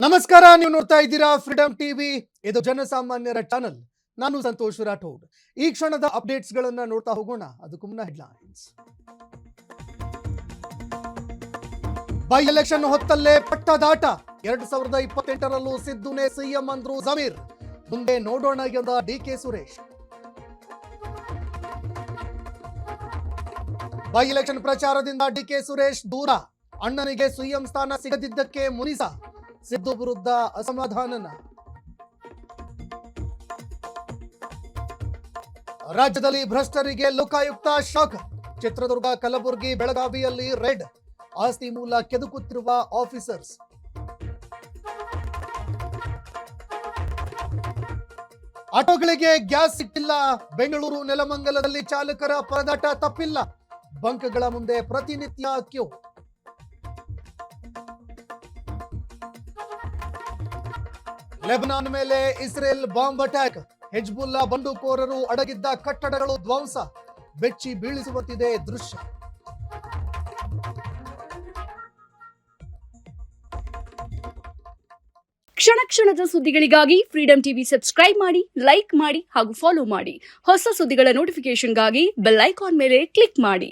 ನಮಸ್ಕಾರ, ನೀವು ನೋಡ್ತಾ ಇದ್ದೀರಾ ಫ್ರೀಡಂ ಟಿವಿ. ಇದು ಜನಸಾಮಾನ್ಯರ ಚಾನಲ್. ನಾನು ಸಂತೋಷ್ ರಾಠೋಡ್. ಈ ಕ್ಷಣದ ಅಪ್ಡೇಟ್ಸ್ ಗಳನ್ನ ನೋಡ್ತಾ ಹೋಗೋಣ. ಅದಕ್ಕೂ ಮುನ್ನ ಹೆಡ್ಲೈನ್ಸ್. ಬೈ ಎಲೆಕ್ಷನ್ ಹೊತ್ತಲ್ಲೇ ಪಟ್ಟದಾಟ. 2028ರಲ್ಲೂ ಸಿದ್ದುನೇ ಸಿಎಂ ಅಂದ್ರು ಜಮೀರ್. ಮುಂದೆ ನೋಡೋಣ ಎಂದ ಡಿಕೆ ಸುರೇಶ್. ಬೈ ಎಲೆಕ್ಷನ್ ಪ್ರಚಾರದಿಂದ ಡಿಕೆ ಸುರೇಶ್ ದೂರ. ಅಣ್ಣನಿಗೆ ಸಿಎಂ ಸ್ಥಾನ ಸಿಗದಿದ್ದಕ್ಕೆ ಮುನಿಸ. ಸಿದ್ದು ವಿರುದ್ಧ ಅಸಮಾಧಾನ. ರಾಜ್ಯದಲ್ಲಿ ಭ್ರಷ್ಟರಿಗೆ ಲೋಕಾಯುಕ್ತ ಶಾಕ್. ಚಿತ್ರದುರ್ಗ, ಕಲಬುರಗಿ, ಬೆಳಗಾವಿಯಲ್ಲಿ ರೆಡ್. ಆಸ್ತಿ ಮೂಲ ಕೆದಕುತ್ತಿರುವ ಆಫೀಸರ್ಸ್. ಆಟೋಗಳಿಗೆ ಗ್ಯಾಸ್ ಸಿಕ್ಕಿಲ್ಲ. ಬೆಂಗಳೂರು ನೆಲಮಂಗಲದಲ್ಲಿ ಚಾಲಕರ ಪರದಾಟ ತಪ್ಪಿಲ್ಲ. ಬಂಕ್ಗಳ ಮುಂದೆ ಪ್ರತಿನಿತ್ಯ ಕ್ಯೂ. ಲೆಬನಾನ್ ಮೇಲೆ ಇಸ್ರೇಲ್ ಬಾಂಬ್ ಅಟ್ಯಾಕ್. ಹಿಜ್ಬುಲ್ಲಾ ಬಂಡುಕೋರರು ಅಡಗಿದ್ದ ಕಟ್ಟಡಗಳು ಧ್ವಂಸ. ಬೆಚ್ಚಿ ಬೀಳಿಸುವಂತಿದೆ ದೃಶ್ಯ. ಕ್ಷಣ ಕ್ಷಣದ ಸುದ್ದಿಗಳಿಗಾಗಿ ಫ್ರೀಡಂ ಟಿವಿ ಸಬ್ಸ್ಕ್ರೈಬ್ ಮಾಡಿ, ಲೈಕ್ ಮಾಡಿ ಹಾಗೂ ಫಾಲೋ ಮಾಡಿ. ಹೊಸ ಸುದ್ದಿಗಳ ನೋಟಿಫಿಕೇಶನ್ಗಾಗಿ ಬೆಲ್ ಐಕಾನ್ ಮೇಲೆ ಕ್ಲಿಕ್ ಮಾಡಿ.